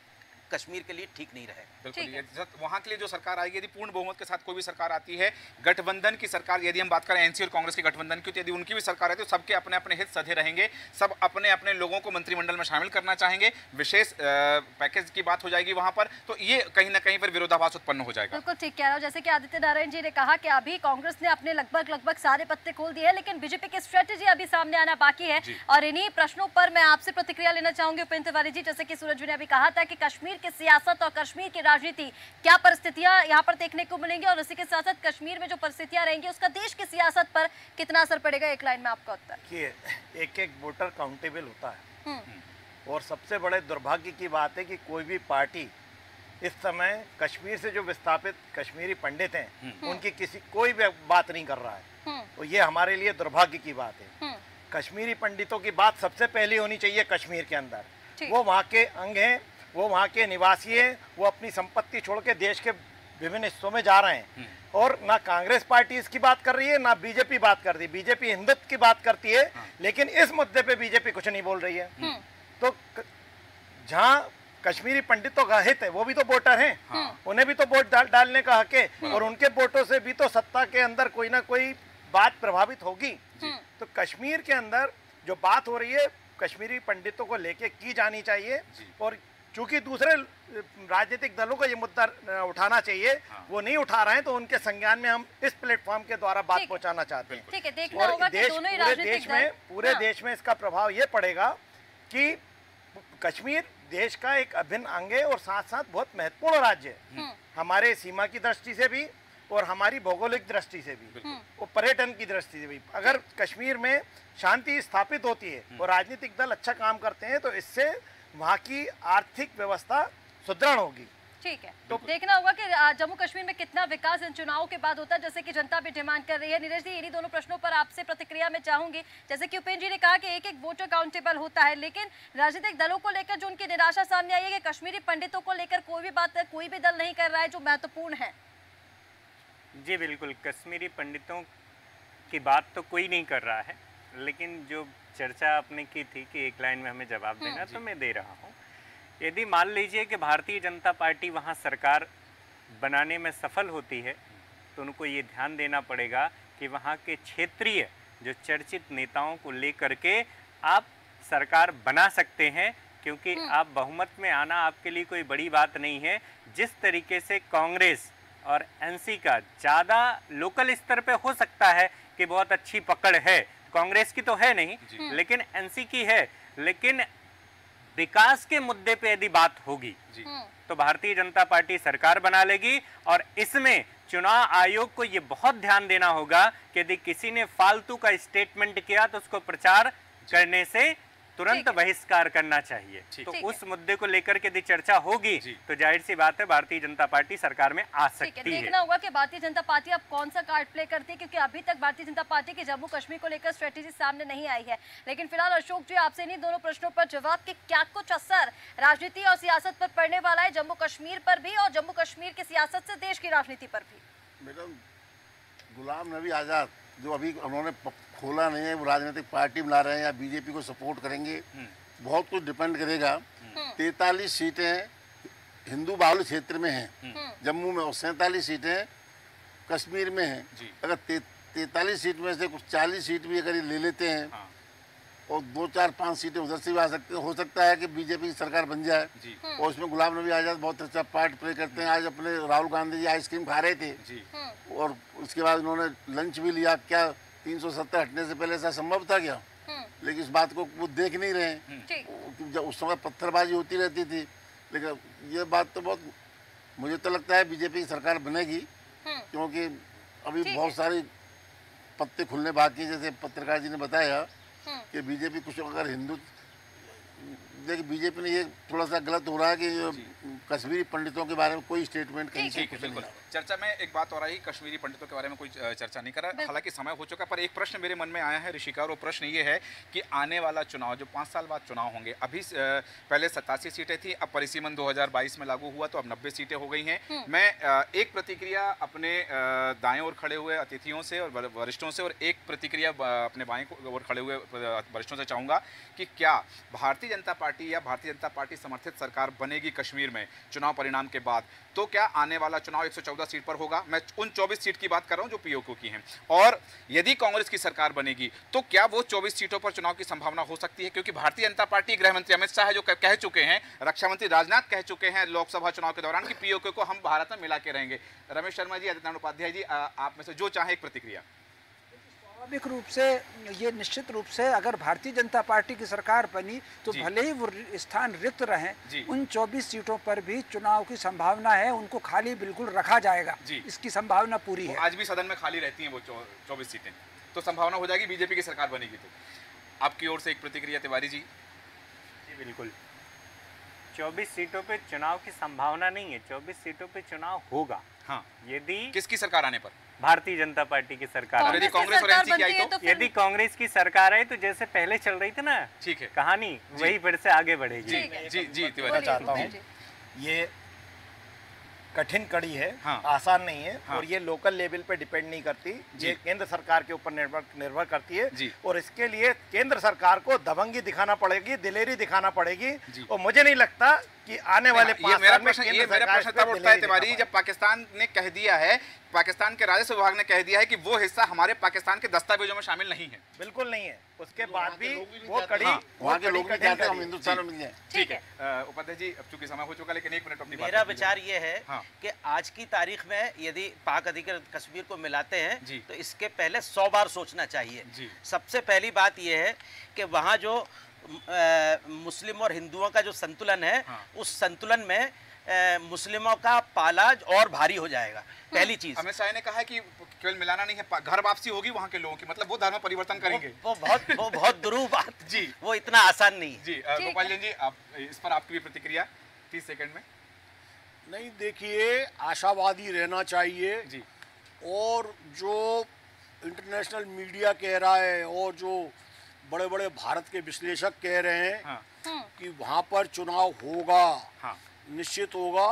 कश्मीर के लिए ठीक नहीं रहेगा। बिल्कुल, वहाँ के लिए जो सरकार आएगी, यदि पूर्ण बहुमत के साथ कोई भी सरकार आती है, गठबंधन की सरकार, यदि हम बात करें एनसी और कांग्रेस के गठबंधन की, तो यदि उनकी भी सरकार आती है तो सबके अपने अपने हित सधे रहेंगे, सब अपने अपने लोगों को मंत्रिमंडल में शामिल करना चाहेंगे, विशेष पैकेज की बात हो जाएगी वहाँ पर, तो ये कहीं ना कहीं पर विरोधाभास उत्पन्न हो जाएगा। बिल्कुल ठीक कह रहा हूँ, जैसे कि आदित्य नारायण जी ने कहा कि अभी कांग्रेस ने अपने लगभग सारे पत्ते खोल दिए हैं, लेकिन बीजेपी की स्ट्रेटेजी अभी सामने आना बाकी है। और इन्हीं प्रश्नों पर मैं आपसे प्रतिक्रिया लेना चाहूंगी उपेंद्र तिवारी जी। जैसे कि सूरज जी ने अभी कहा था कि कश्मीर की सियासत और कश्मीर की राजनीति, क्या परिस्थितियां यहाँ पर देखने को मिलेंगी, और उसी के साथ साथ कश्मीर में जो परिस्थितियां रहेंगी उसका देश की सियासत पर कितना असर पड़ेगा, एक लाइन में आपका उत्तर। कि एक एक वोटर काउंटेबल होता है, और सबसे बड़े दुर्भाग्य की बात है कि कोई भी पार्टी इस समय कश्मीर से जो विस्थापित कश्मीरी पंडित हैं उनकी कोई भी बात नहीं कर रहा है, तो ये हमारे लिए दुर्भाग्य की बात है। कश्मीरी पंडितों की बात सबसे पहले होनी चाहिए कश्मीर के अंदर। वो वहाँ के अंग हैं, वो वहाँ के निवासी हैं, वो अपनी संपत्ति छोड़ के देश के विभिन्न हिस्सों में जा रहे हैं, और ना कांग्रेस पार्टी इसकी बात कर रही है, ना बीजेपी बात कर रही है। बीजेपी हिंदुत्व की बात करती है, लेकिन इस मुद्दे पे बीजेपी कुछ नहीं बोल रही है। तो जहाँ कश्मीरी पंडितों का हित है, वो भी तो वोटर हैं, उन्हें भी तो वोट डालने का हक है, और उनके वोटों से भी तो सत्ता के अंदर कोई ना कोई बात प्रभावित होगी। तो कश्मीर के अंदर जो बात हो रही है कश्मीरी पंडितों को लेके की जानी चाहिए, और चूंकि दूसरे राजनीतिक दलों को ये मुद्दा उठाना चाहिए, वो नहीं उठा रहे हैं, तो उनके संज्ञान में हम इस प्लेटफॉर्म के द्वारा बात पहुंचाना चाहते हैं। ठीक है, देखना होगा कि दोनों ही राजनीतिक दल, पूरे देश में इसका प्रभाव ये पड़ेगा कि कश्मीर देश का एक अभिन्न अंग है और साथ साथ बहुत महत्वपूर्ण राज्य है, हमारे सीमा की दृष्टि से भी और हमारी भौगोलिक दृष्टि से भी और पर्यटन की दृष्टि से भी। अगर कश्मीर में शांति स्थापित होती है और राजनीतिक दल अच्छा काम करते हैं, तो इससे वहाँ की आर्थिक व्यवस्था सुदृढ़ होगी। ठीक है, तो देखना होगा कि जम्मू कश्मीर में कितना विकास इन चुनावों के बाद होता है, जैसे कि जनता भी डिमांड कर रही है। नीरज जी, इन्हीं दोनों प्रश्नों पर आपसे प्रतिक्रिया में चाहूंगी। जैसे कि उपेंद्र जी ने कहा कि एक एक वोटर काउंटेबल होता है, लेकिन राजनीतिक दलों को लेकर जो उनकी निराशा सामने आई है कि कश्मीरी पंडितों को लेकर कोई भी दल नहीं कर रहा है जो महत्वपूर्ण है। जी बिल्कुल, कश्मीरी पंडितों की बात तो कोई नहीं कर रहा है, लेकिन जो चर्चा आपने की थी कि एक लाइन में हमें जवाब देना, तो मैं दे रहा हूँ। यदि मान लीजिए कि भारतीय जनता पार्टी वहाँ सरकार बनाने में सफल होती है, तो उनको ये ध्यान देना पड़ेगा कि वहाँ के क्षेत्रीय जो चर्चित नेताओं को लेकर के आप सरकार बना सकते हैं, क्योंकि आप बहुमत में आना आपके लिए कोई बड़ी बात नहीं है। जिस तरीके से कांग्रेस और एनसी का ज़्यादा लोकल स्तर पे हो सकता है कि बहुत अच्छी पकड़ है, कांग्रेस की तो है नहीं, लेकिन एनसी की है, लेकिन विकास के मुद्दे पे यदि बात होगी तो भारतीय जनता पार्टी सरकार बना लेगी। और इसमें चुनाव आयोग को ये बहुत ध्यान देना होगा कि यदि किसी ने फालतू का स्टेटमेंट किया तो उसको प्रचार करने से तुरंत बहिष्कार करना चाहिए। तो उस मुद्दे को लेकर के यदि चर्चा होगी तो जाहिर सी बात है भारतीय जनता पार्टी सरकार में आ सकती है। देखना होगा कि भारतीय जनता पार्टी अब कौन सा कार्ड प्ले करती है, क्योंकि अभी तक भारतीय जनता पार्टी की जम्मू कश्मीर को लेकर स्ट्रेटेजी सामने नहीं आई है। लेकिन फिलहाल अशोक जी, आपसे इन्हीं दोनों प्रश्नों पर जवाब कि क्या कुछ असर राजनीति और सियासत पर पड़ने वाला है, जम्मू कश्मीर पर भी और जम्मू कश्मीर की सियासत से देश की राजनीति पर भी। मैडम, गुलाम नबी आज़ाद जो अभी उन्होंने खोला नहीं है, वो राजनीतिक पार्टी बना रहे हैं या बीजेपी को सपोर्ट करेंगे, बहुत कुछ डिपेंड करेगा। 43 सीटें हिंदू बाहुल क्षेत्र में हैं जम्मू में, और 47 सीटें कश्मीर में हैं। अगर 43 सीट में से कुछ 40 सीट भी अगर ये ले लेते हैं और 2, 4, 5 सीटें उधर से भी आ सकती है, हो सकता है कि बीजेपी की सरकार बन जाए। और उसमें गुलाम नबी आज़ाद बहुत अच्छा पार्ट प्ले करते हैं। आज अपने राहुल गांधी जी आइसक्रीम खा रहे थे और उसके बाद उन्होंने लंच भी लिया। क्या 370 हटने से पहले ऐसा संभव था क्या? लेकिन इस बात को वो देख नहीं रहे हैं। जब उस समय पत्थरबाजी होती रहती थी, लेकिन ये बात तो बहुत, मुझे तो लगता है बीजेपी की सरकार बनेगी, क्योंकि अभी बहुत सारे पत्ते खुलने बाकी। जैसे पत्रकार जी ने बताया कि बीजेपी कुछ अगर हिंदू, देखिए बीजेपी ने ये थोड़ा सा गलत हो रहा है कि कश्मीरी पंडितों के बारे में कोई स्टेटमेंट कहीं से ठीक है, बिल्कुल। चर्चा में एक बात और आई, कश्मीरी पंडितों के बारे में कोई चर्चा नहीं कर रहा, हालांकि समय हो चुका, पर एक प्रश्न मेरे मन में आया है ऋषिका, और वो प्रश्न ये है कि आने वाला चुनाव जो 5 साल बाद चुनाव होंगे, अभी पहले 87 सीटें थी, अब परिसीमन 2022 में लागू हुआ तो अब 90 सीटें हो गई हैं। मैं एक प्रतिक्रिया अपने दाएं ओर खड़े हुए अतिथियों से और वरिष्ठों से, और एक प्रतिक्रिया अपने बाएं ओर खड़े हुए वरिष्ठों से चाहूँगा कि क्या भारतीय जनता पार्टी या भारतीय जनता पार्टी समर्थित सरकार बनेगी कश्मीर में चुनाव परिणाम के बाद, तो क्या आने वाला चुनाव 114 सीट पर होगा? मैं उन 24 सीट की बात कर रहा हूं जो पीओके की हैं। और यदि कांग्रेस की सरकार बनेगी तो क्या वो 24 सीटों पर चुनाव की संभावना हो सकती है? क्योंकि भारतीय जनता पार्टी गृह मंत्री अमित शाह जो कह चुके हैं, रक्षा मंत्री राजनाथ कह चुके हैं लोकसभा चुनाव के दौरान कि पीओके को हम भारत में मिला के रहेंगे। रमेश शर्मा जी, आदित्य उपाध्याय जी, आप में से जो चाहे एक प्रतिक्रिया। स्वाभाविक रूप से ये निश्चित रूप से अगर भारतीय जनता पार्टी की सरकार बनी तो भले ही वो स्थान रिक्त रहें, उन 24 सीटों पर भी चुनाव की संभावना है, उनको खाली बिल्कुल रखा जाएगा, इसकी संभावना पूरी है। आज भी सदन में खाली रहती हैं वो 24 सीटें, तो संभावना हो जाएगी बीजेपी की सरकार बनेगी तो। आपकी ओर से एक प्रतिक्रिया तिवारी जी। जी बिल्कुल, 24 सीटों पे चुनाव की संभावना नहीं है, 24 सीटों पे चुनाव होगा। हाँ, यदि किसकी सरकार आने पर? भारतीय जनता पार्टी की सरकार। यदि कांग्रेस और एनसी की आई तो? यदि कांग्रेस की सरकार आई तो जैसे पहले चल रही थी ना, ठीक है, कहानी वही फिर से आगे बढ़ेगी। जी जी तिवारी चाहता हूँ, ये कठिन कड़ी है, आसान नहीं है, और ये लोकल लेवल पे डिपेंड नहीं करती, ये केंद्र सरकार के ऊपर निर्भर करती है, और इसके लिए केंद्र सरकार को दबंगी दिखाना पड़ेगी, दिलेरी दिखाना पड़ेगी, और मुझे नहीं लगता कि आने वाले 5 साल में मेरा प्रश्न तब उठता है तिवारी, जब पाकिस्तान ने कह दिया है, पाकिस्तान के राजस्व विभाग ने कह दिया है कि वो हिस्सा हमारे पाकिस्तान के दस्तावेजों में शामिल नहीं है। बिल्कुल नहीं है, उसके बाद भी वो कड़ी, वहाँ के लोग नहीं चाहते हम हिंदुस्तान में मिल जाए। ठीक है उपाध्याय जी, अब चूंकि समय हो चुका, लेकिन 1 मिनट अपनी बात। मेरा विचार ये है कि आज की तारीख में यदि पाक अधिकृत कश्मीर को मिलाते हैं तो इसके पहले 100 बार सोचना चाहिए। सबसे पहली बात यह है कि वहाँ जो मुस्लिम और हिंदुओं का जो संतुलन है, उस संतुलन में मुस्लिमों का पाला और भारी हो जाएगा। पहली चीज, अमित शाह ने कहा है कि केवल मिलाना नहीं है, घर वापसी होगी वहाँ के लोगों की, मतलब वो धर्म परिवर्तन करेंगे। वो बहुत दुरूह बात जी, वो इतना आसान नहीं है। जी गोपाल जी, आप इस पर आपकी भी प्रतिक्रिया 30 सेकंड में। नहीं, देखिए, आशावादी रहना चाहिए जी, और जो इंटरनेशनल मीडिया कह रहा है और जो बड़े बड़े भारत के विश्लेषक कह रहे हैं कि वहाँ पर चुनाव होगा, निश्चित होगा,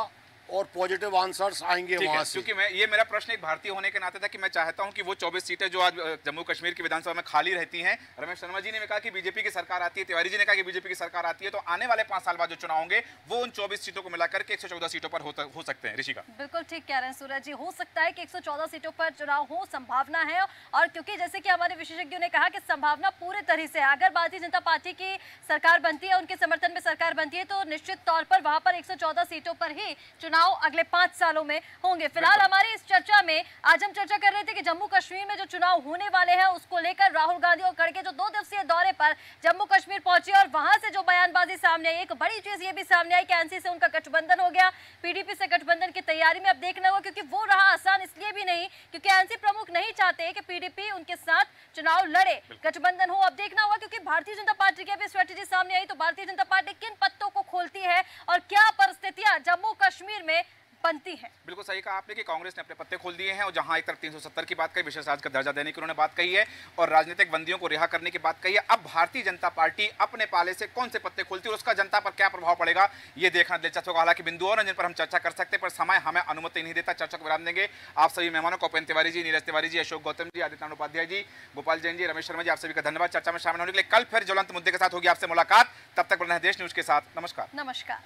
और पॉजिटिव आंसर्स आएंगे वहाँ से। क्योंकि मैं, ये मेरा प्रश्न एक भारतीय होने के नाते था कि मैं चाहता हूं कि वो 24 सीटें जो आज जम्मू कश्मीर की विधानसभा में खाली रहती हैं, रमेश शर्मा जी ने कहा कि बीजेपी की सरकार आती है, तिवारी जी ने कहा कि बीजेपी की सरकार आती है, तो आने वाले 5 साल बाद जो चुनाव होंगे वो उन 24 सीटों को मिलाकर के 114 सीटों पर हो सकते हैं। ऋषिका बिल्कुल ठीक कह रहे हैं सूरज जी, हो सकता है कि 114 सीटों पर चुनाव हो, संभावना है। और क्योंकि जैसे कि हमारे विशेषज्ञों ने कहा कि संभावना पूरे तरह से है, अगर भारतीय जनता पार्टी की सरकार बनती है, उनके समर्थन में सरकार बनती है, तो निश्चित तौर पर वहां पर 114 सीटों पर ही चुनाव अगले 5 सालों में होंगे। फिलहाल हमारी इस चर्चा में आज हम चर्चा कर रहे थे कि जम्मू कश्मीर में जो चुनाव होने वाले हैं उसको लेकर राहुल गांधी और खड़गे जो 2 दिवसीय दौरे पर जम्मू कश्मीर पहुंचे, और वहां से जो बयानबाजी सामने आई, एक बड़ी चीज ये भी सामने आई कि एनसी से उनका गठबंधन हो गया, पीडीपी से गठबंधन की तैयारी में अब देखना होगा, क्योंकि वो रहा आसान इसलिए भी नहीं क्योंकि एनसी प्रमुख नहीं चाहते कि पीडीपी उनके साथ चुनाव लड़े, गठबंधन हो। अब देखना होगा, क्योंकि भारतीय जनता पार्टी की भी स्ट्रेटेजी सामने आई, तो भारतीय जनता पार्टी किन पत्तों को खोलती है और क्या परिस्थितियां जम्मू कश्मीर में बनती है। बिल्कुल सही कहा आपने कि कांग्रेस ने अपने पत्ते खोल दिए हैं, और जहां एक तरफ 370 की बात कही, विशेष राज्य का दर्जा देने की उन्होंने बात कही है, और राजनीतिक बंदियों को रिहा करने की बात कही है, अब भारतीय जनता पार्टी अपने पाले से कौन से पत्ते खोलती है और उसका जनता पर क्या प्रभाव पड़ेगा, ये देखना दिलचस्प होगा। हालांकि बिंदु और जिन पर हम चर्चा कर सकते हैं, पर समय हमें अनुमति नहीं देता, चर्चा को विराम देंगे। आप सभी मेहमानों को, उपेंद्र तिवारी जी, नीरज तिवारी जी, अशोक गौतम जी, आदित्य उपाध्याय जी, गोपाल जैन जी, रमेश शर्मा जी, आप सभी का धन्यवाद चर्चा में शामिल होने के लिए। कल फिर ज्वलंत मुद्दे के साथ होगी आपसे मुलाकात, तब तक बने देश न्यूज के साथ। नमस्कार।